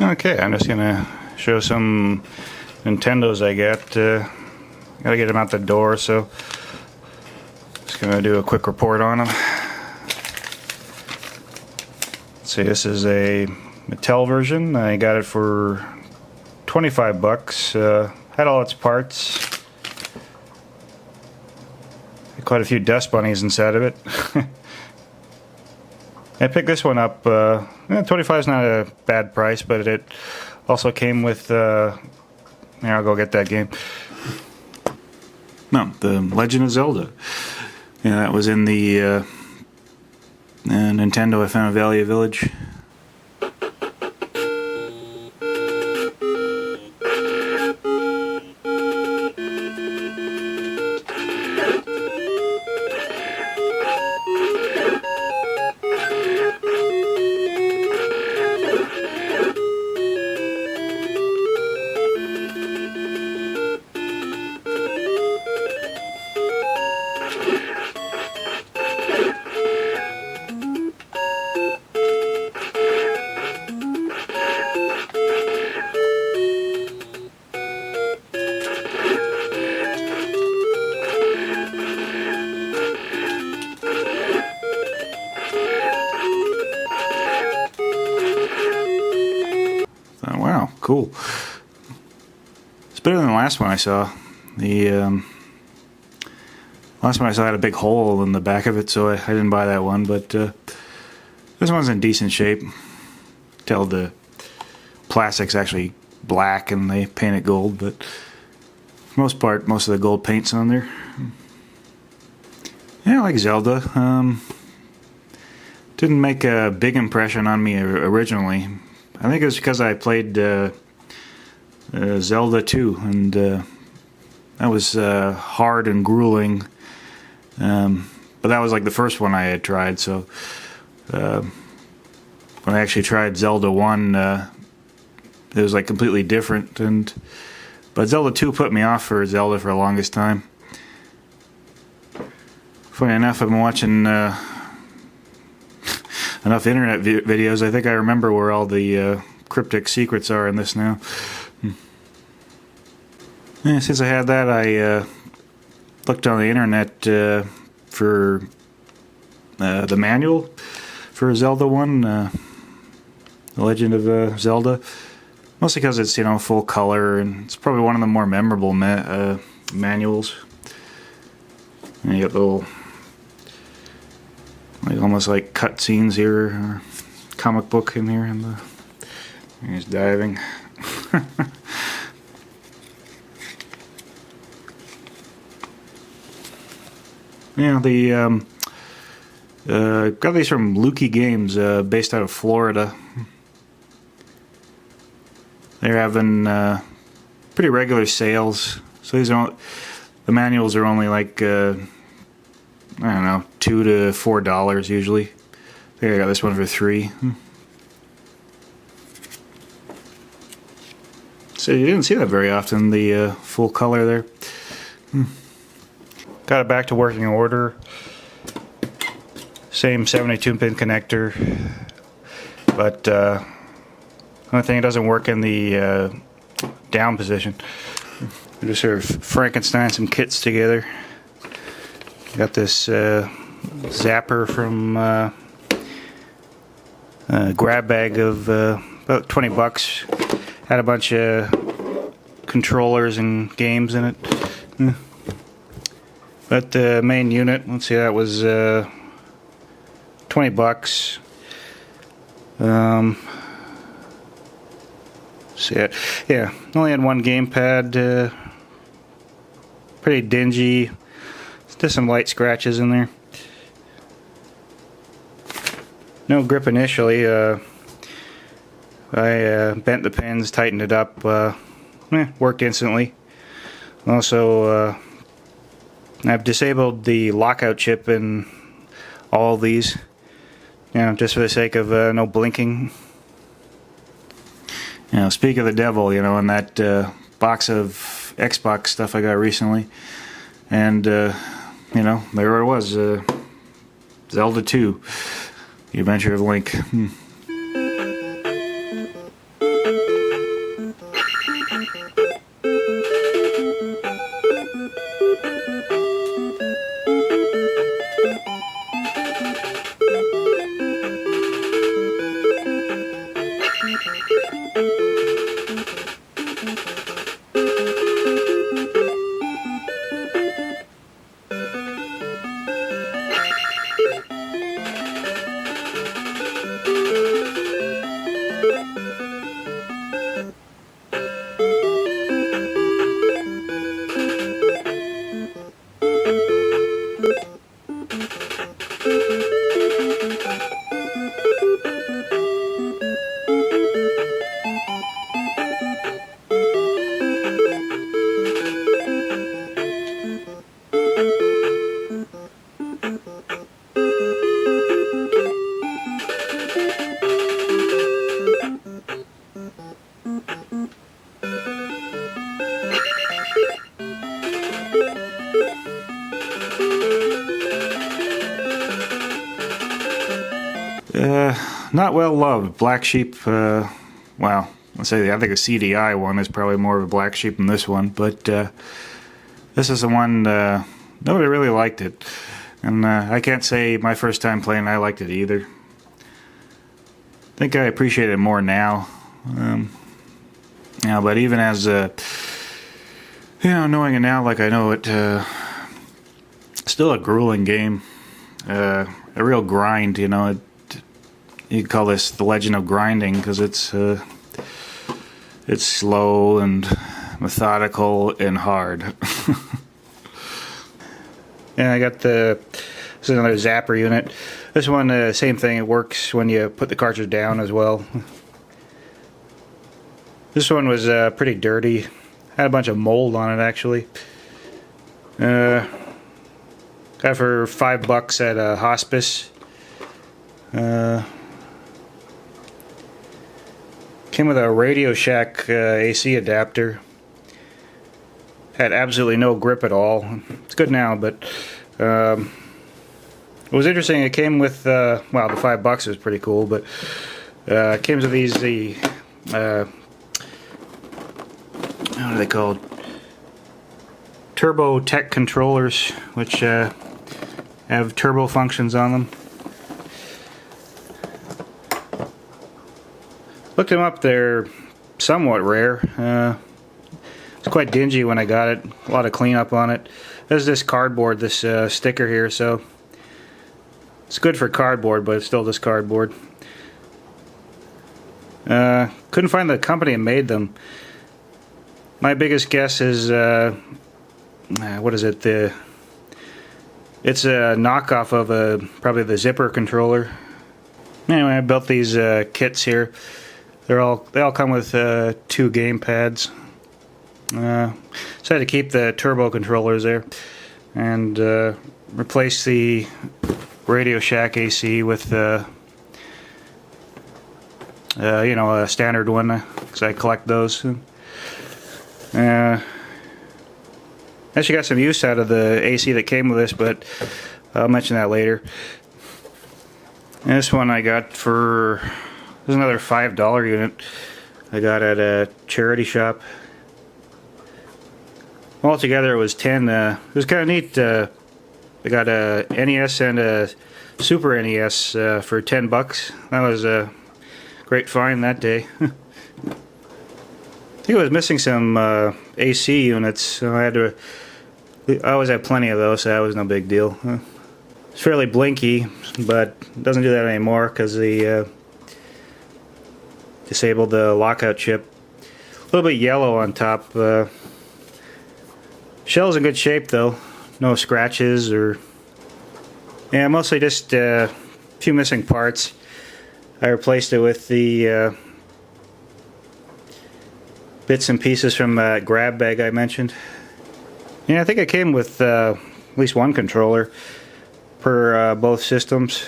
Okay, I'm just gonna show some Nintendos I got. Gotta get them out the door, so just gonna do a quick report on them. Let's see, this is a Mattel version. I got it for 25 bucks. Had all its parts. Had quite a few dust bunnies inside of it. I picked this one up. 25 is not a bad price, but it also came with. Here, I'll go get that game. No, The Legend of Zelda. Yeah, that was in the Nintendo I found in Valley Village. Wow, cool. It's better than the last one I saw. The last one I saw had a big hole in the back of it, so I didn't buy that one. But this one's in decent shape. Tell the plastic's actually black and they paint it gold, but for the most part, most of the gold paint's on there. Yeah, I like Zelda. Didn't make a big impression on me originally. I think it was because I played Zelda 2, and that was hard and grueling. But that was like the first one I had tried, so when I actually tried Zelda 1, it was like completely different. But Zelda 2 put me off for Zelda for the longest time. Funny enough, I've been watching enough internet videos. I think I remember where all the cryptic secrets are in this now. Yeah, since I had that, I looked on the internet for the manual for Zelda 1, The Legend of Zelda. Mostly because it's, full color, and it's probably one of the more memorable manuals. And you got little, almost like cut scenes here, or comic book in here, and he's diving. Yeah, got these from EP030 Games, based out of Florida. They're having pretty regular sales, so the manuals are only like I don't know, $2 to $4 usually. I think I got this one for $3. So you didn't see that very often, the full color there. Got it back to working order. Same 72-pin connector, but only thing, it doesn't work in the down position. I just sort of Frankenstein some kits together. Got this zapper from a grab bag of about 20 bucks. Had a bunch of controllers and games in it. But the main unit, let's see, that was 20 bucks. See it? Yeah, only had one gamepad. Pretty dingy. Just some light scratches in there. No grip initially. I bent the pins, tightened it up. Worked instantly. Also, I've disabled the lockout chip in all of these, just for the sake of no blinking. Speak of the devil, in that box of Xbox stuff I got recently, and there it was, Zelda 2, The Adventure of Link. not well loved. Black Sheep, well, let's say I think the CDI one is probably more of a Black Sheep than this one, but this is the one, nobody really liked it. And I can't say my first time playing I liked it either. I think I appreciate it more now. But even as, knowing it now like I know it, still a grueling game. A real grind, you could call this the legend of grinding, because it's slow and methodical and hard. And I got this is another zapper unit. This one, same thing, it works when you put the cartridge down as well. This one was pretty dirty. Had a bunch of mold on it actually. Got for $5 at a hospice. Came with a Radio Shack AC adapter. Had absolutely no grip at all. It's good now, but it was interesting. It came with well, the $5 was pretty cool, but it came with these what are they called? Turbo Tech controllers, which have turbo functions on them. Looked them up. They're somewhat rare. It's quite dingy when I got it. A lot of cleanup on it. There's this cardboard, this sticker here, so it's good for cardboard, but it's still just cardboard. Couldn't find the company that made them. My biggest guess is what is it? It's a knockoff of probably the zipper controller. Anyway, I built these kits here. They all come with 2 game pads. So I had to keep the turbo controllers there and replace the Radio Shack AC with a standard one, because I collect those. Actually got some use out of the AC that came with this, but I'll mention that later. And this one I got for, this is another $5 unit I got at a charity shop. Altogether it was 10. It was kind of neat. I got a NES and a Super NES for $10. That was a great find that day. I think I was missing some AC units, so I always have plenty of those, so that was no big deal. It's fairly blinky, but it doesn't do that anymore because they disabled the lockout chip. A little bit yellow on top. Shell's in good shape though, no scratches or... Yeah, mostly just a few missing parts. I replaced it with the bits and pieces from that grab bag I mentioned. Yeah, I think it came with at least one controller per both systems.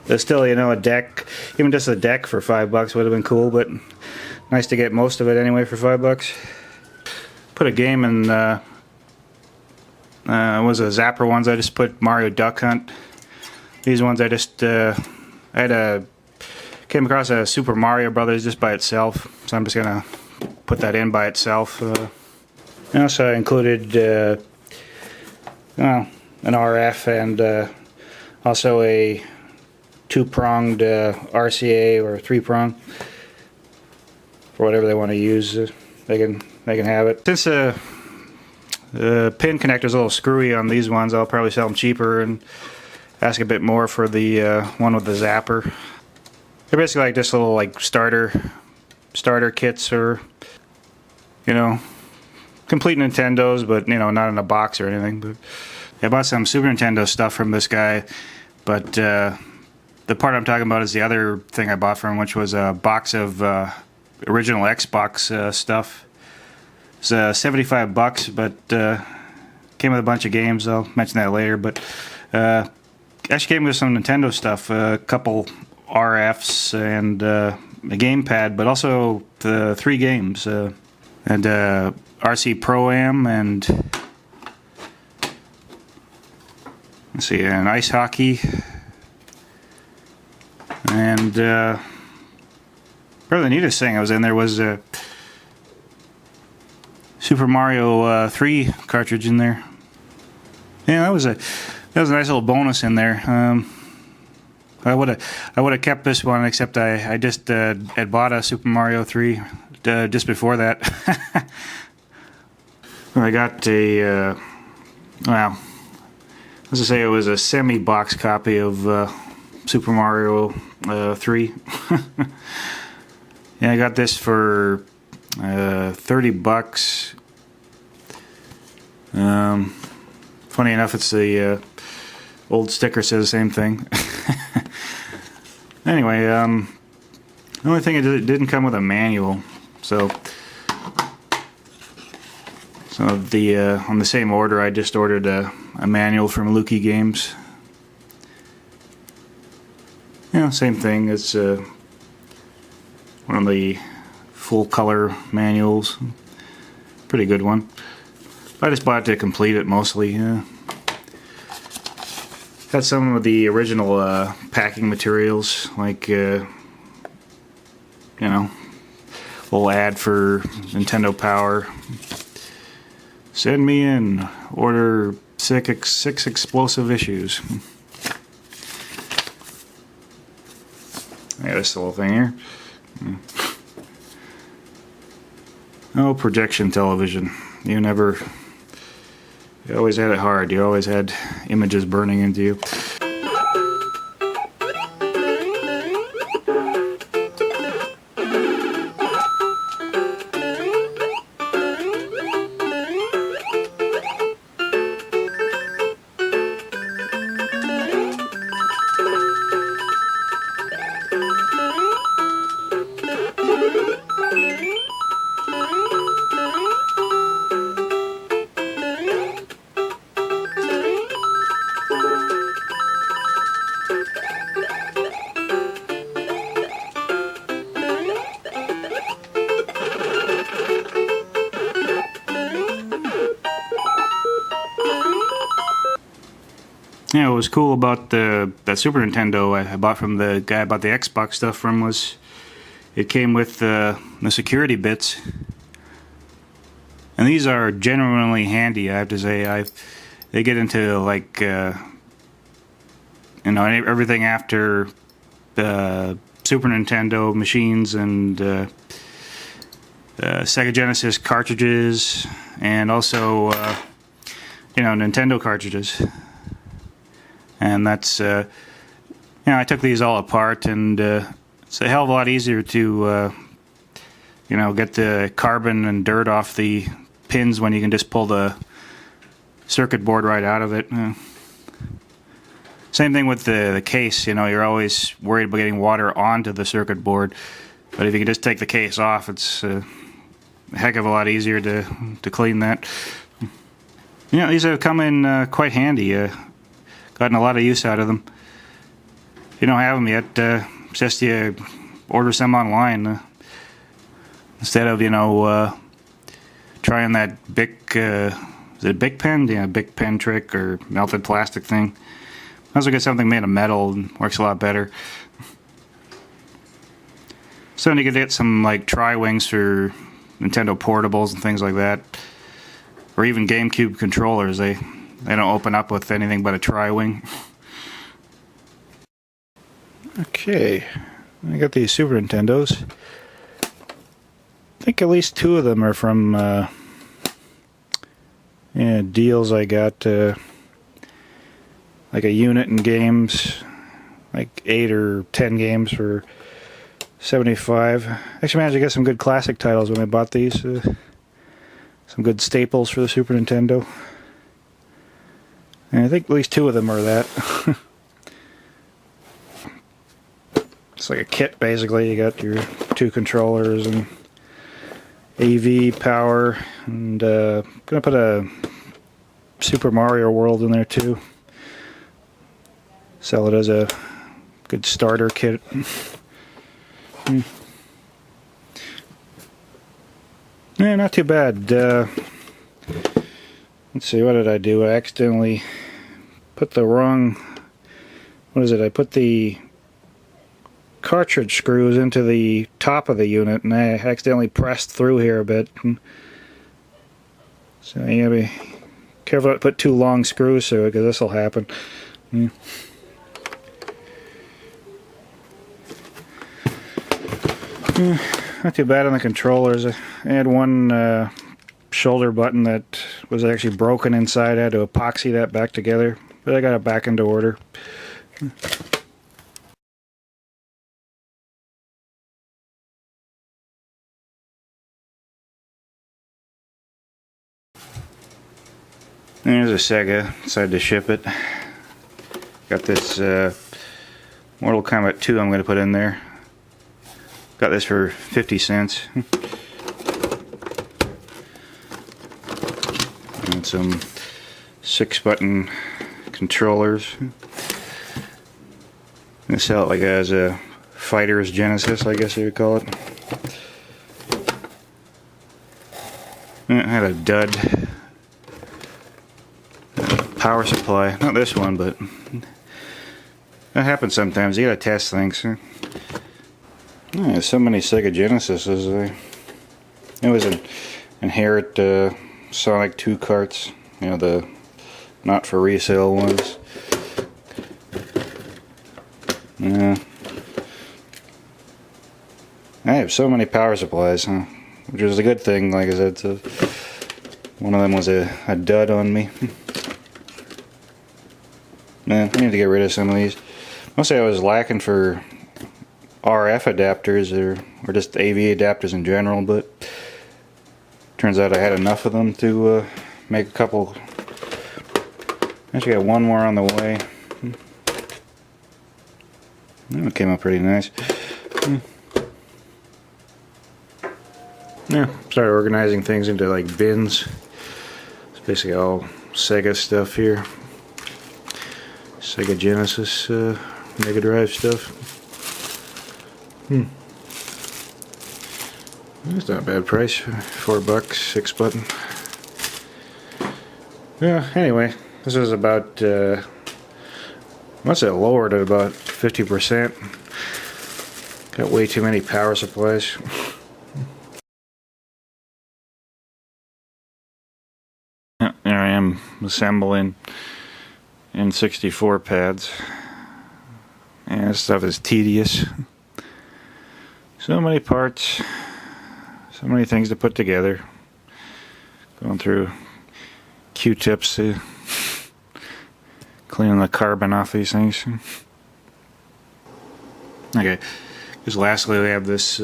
But still, a deck, even just a deck for $5 would have been cool, but nice to get most of it anyway for $5. Put a game in, was a Zapper ones. I just put Mario Duck Hunt. These ones I just, came across a Super Mario Brothers just by itself, so I'm just gonna put that in by itself. And also I included, an RF and also a 2-pronged RCA or 3-prong for whatever they want to use. They can have it. Since the pin connector's a little screwy on these ones, I'll probably sell them cheaper and ask a bit more for the one with the zapper. They're basically like just little starter kits, or complete Nintendos, but not in a box or anything. But I bought some Super Nintendo stuff from this guy, but the part I'm talking about is the other thing I bought from him, which was a box of original Xbox stuff. It's $75, but came with a bunch of games. I'll mention that later. But actually came with some Nintendo stuff, a couple RFs and a gamepad, but also the 3 games and RC Pro-Am and let's see, and ice hockey. And probably the neatest thing I was in there was a Super Mario 3 cartridge in there. Yeah, that was a nice little bonus in there. I would have kept this one, except I just had bought a Super Mario 3 just before that. I got a well, let's just say it was a semi-box copy of Super Mario 3. Yeah, I got this for $30. Funny enough, it's the old sticker says the same thing. Anyway, the only thing it didn't come with a manual, so on the same order, I just ordered a manual from EP030 Games. Same thing. It's one of the full color manuals. Pretty good one. I just bought it to complete it mostly. Got some of the original packing materials, like little ad for Nintendo Power. Send me in. Order six explosive issues. Yeah, this little thing here. Oh, projection television. You always had it hard. You always had images burning into you. Yeah, what was cool about that Super Nintendo I bought from the guy I bought the Xbox stuff from was it came with the security bits. And these are genuinely handy, I have to say. They get into like everything after the Super Nintendo machines and Sega Genesis cartridges, and also Nintendo cartridges. And that's I took these all apart, and it's a hell of a lot easier to get the carbon and dirt off the pins when you can just pull the circuit board right out of it. Same thing with the case. You're always worried about getting water onto the circuit board, but if you can just take the case off, it's a heck of a lot easier to clean that. These have come in quite handy. Gotten a lot of use out of them. If you don't have them yet, suggest you order some online instead of trying that Bic. Is it Bic pen? Yeah, Bic pen trick or melted plastic thing. Might as well get something made of metal. And works a lot better. So you could get some like tri-wings for Nintendo portables and things like that, or even GameCube controllers. They don't open up with anything but a tri-wing. Okay, I got these Super Nintendos. I think at least two of them are from deals I got. Like a unit in games, like 8 or 10 games for $75. Actually managed to get some good classic titles when I bought these. Some good staples for the Super Nintendo. And I think at least two of them are that. It's like a kit basically. You got your two controllers and AV power, and gonna put a Super Mario World in there too. Sell it as a good starter kit. Yeah, not too bad. Let's see, what did I do? I accidentally put the wrong... What is it? I put the cartridge screws into the top of the unit, and I accidentally pressed through here a bit. So you gotta be careful not to put too long screws through it, because this will happen. Not too bad on the controllers. I had one shoulder button that was actually broken inside. I had to epoxy that back together, but I got it back into order. There's a Sega. Decided to ship it. Got this Mortal Kombat 2 I'm going to put in there. Got this for 50 cents. And some 6-button controllers. They sell it like as a Fighter's Genesis, I guess you would call it. I had a dud power supply. Not this one, but that happens sometimes. You gotta test things. So many Sega Genesises. It was an inherit Sonic 2 carts. You know, the not for resale ones. Yeah. I have so many power supplies, which is a good thing. Like I said, so one of them was a dud on me. Man, I need to get rid of some of these. Mostly I was lacking for RF adapters or just AV adapters in general, but turns out I had enough of them to make a couple. Actually got one more on the way. That came out pretty nice. Yeah, started organizing things into like bins. It's basically all Sega stuff here. Sega Genesis, Mega Drive stuff. That's not a bad price. $4, 6-button. Yeah. Anyway, this is about. Must have lowered at about 50%. Got way too many power supplies. There I am assembling N64 pads. And this stuff is tedious. So many parts, so many things to put together. Going through Q-tips to cleaning the carbon off these things. Okay, just lastly we have this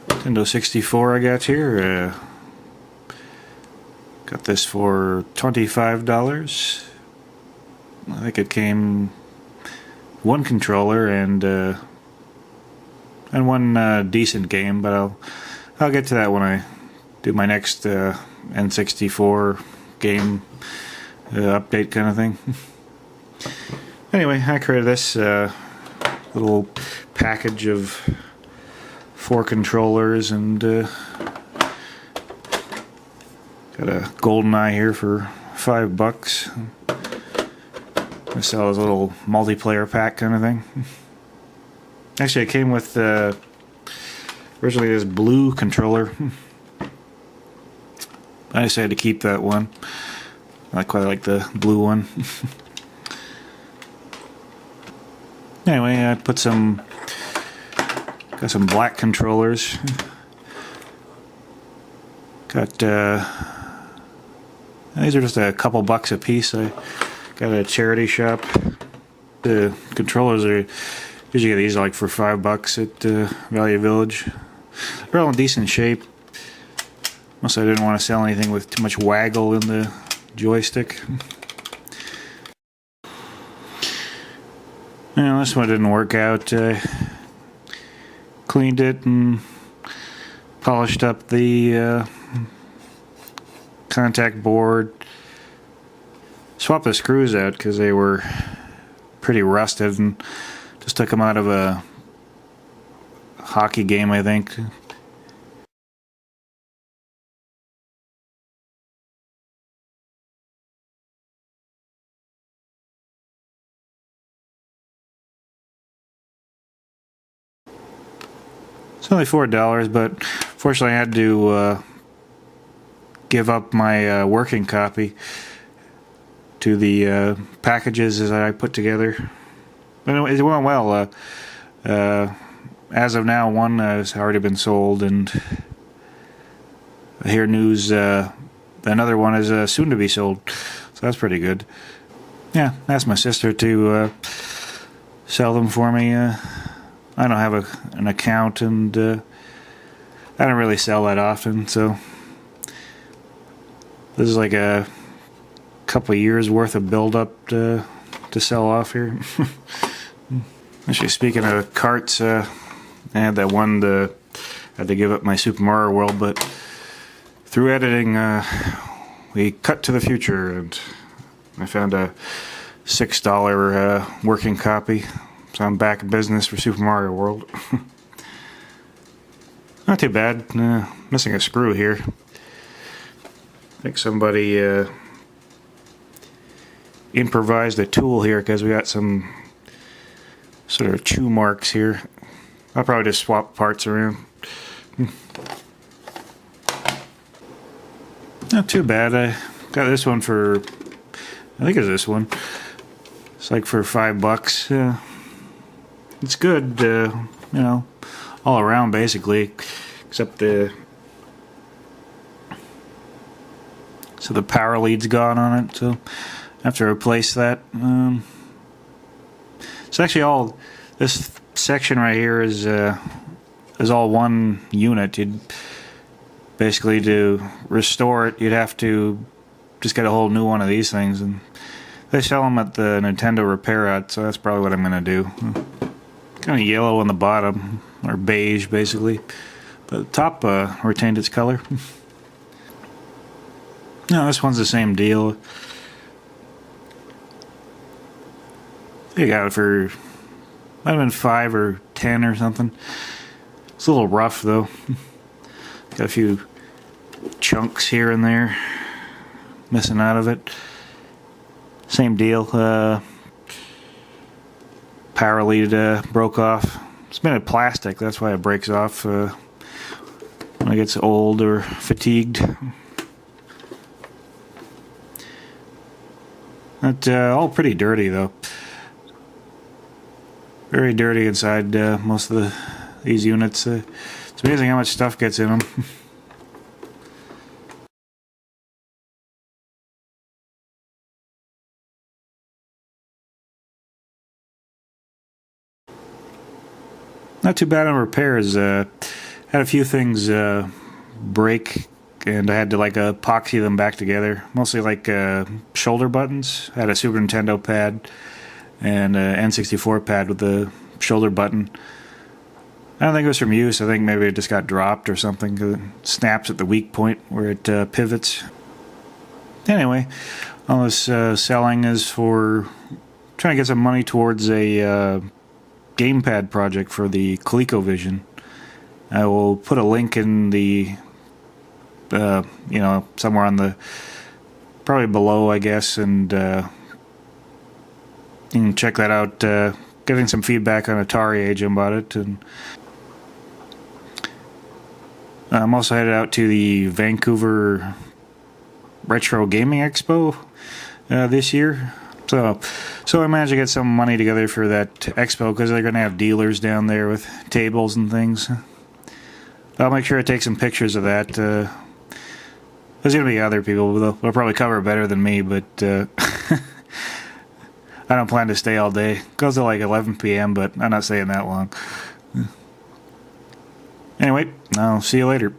Nintendo 64 I got here. Got this for $25. I think it came one controller and one decent game, but I'll get to that when I do my next N64 game update kind of thing. Anyway, I created this little package of 4 controllers and got a GoldenEye here for $5. I sell this little multiplayer pack kind of thing. Actually, it came with originally this blue controller. I decided to keep that one. I quite like the blue one. Anyway, I got some black controllers. Got these are just a couple bucks a piece. I got at a charity shop. The controllers are usually get these like for $5 at Value Village. They're all in decent shape. Mostly I didn't want to sell anything with too much waggle in the joystick. Yeah, this one didn't work out. Cleaned it and polished up the contact board. Swapped the screws out because they were pretty rusted, and just took them out of a hockey game, I think. It's only $4, but fortunately I had to give up my working copy to the packages as I put together. But it went well. As of now, one has already been sold, and I hear news another one is soon to be sold. So that's pretty good. Yeah, asked my sister to sell them for me. I don't have an account, and I don't really sell that often, so this is like a couple of years worth of build-up to sell off here. Actually, speaking of carts, I had that one I had to give up my Super Mario World, but through editing, we cut to the future, and I found a $6 working copy, so I'm back in business for Super Mario World. Not too bad. Missing a screw here. I think somebody improvised a tool here because we got some sort of chew marks here. I'll probably just swap parts around. Not too bad. I got this one for, I think it's this one. It's like for $5. It's good, you know, all around basically, except the power lead's gone on it, so I have to replace that. It's actually all, this section right here is all one unit. You'd basically, to restore it, you'd have to just get a whole new one of these things, and they sell them at the Nintendo repair hut, so that's probably what I'm gonna do. Kind of yellow on the bottom, or beige basically, but the top retained its color. No, this one's the same deal. I got it for, might have been 5 or 10 or something. It's a little rough though. Got a few chunks here and there missing out of it. Same deal. Power lead broke off. It's made of plastic, that's why it breaks off when it gets old or fatigued. But all pretty dirty though. Very dirty inside most of these units. It's amazing how much stuff gets in them. Not too bad on repairs. Had a few things break, and I had to like epoxy them back together. Mostly like shoulder buttons. I had a Super Nintendo pad and an N64 pad with the shoulder button. I don't think it was from use. I think maybe it just got dropped or something, 'cause it snaps at the weak point where it pivots. Anyway, all this selling is for trying to get some money towards a gamepad project for the ColecoVision. I will put a link in the you know, somewhere on the, probably below, I guess, and you can check that out. Getting some feedback on Atari Age about it, and I'm also headed out to the Vancouver Retro Gaming Expo this year. So I managed to get some money together for that expo because they're going to have dealers down there with tables and things. I'll make sure I take some pictures of that. There's going to be other people, they'll probably cover it better than me, but I don't plan to stay all day. It goes to like 11 p.m., but I'm not staying that long. Anyway, I'll see you later.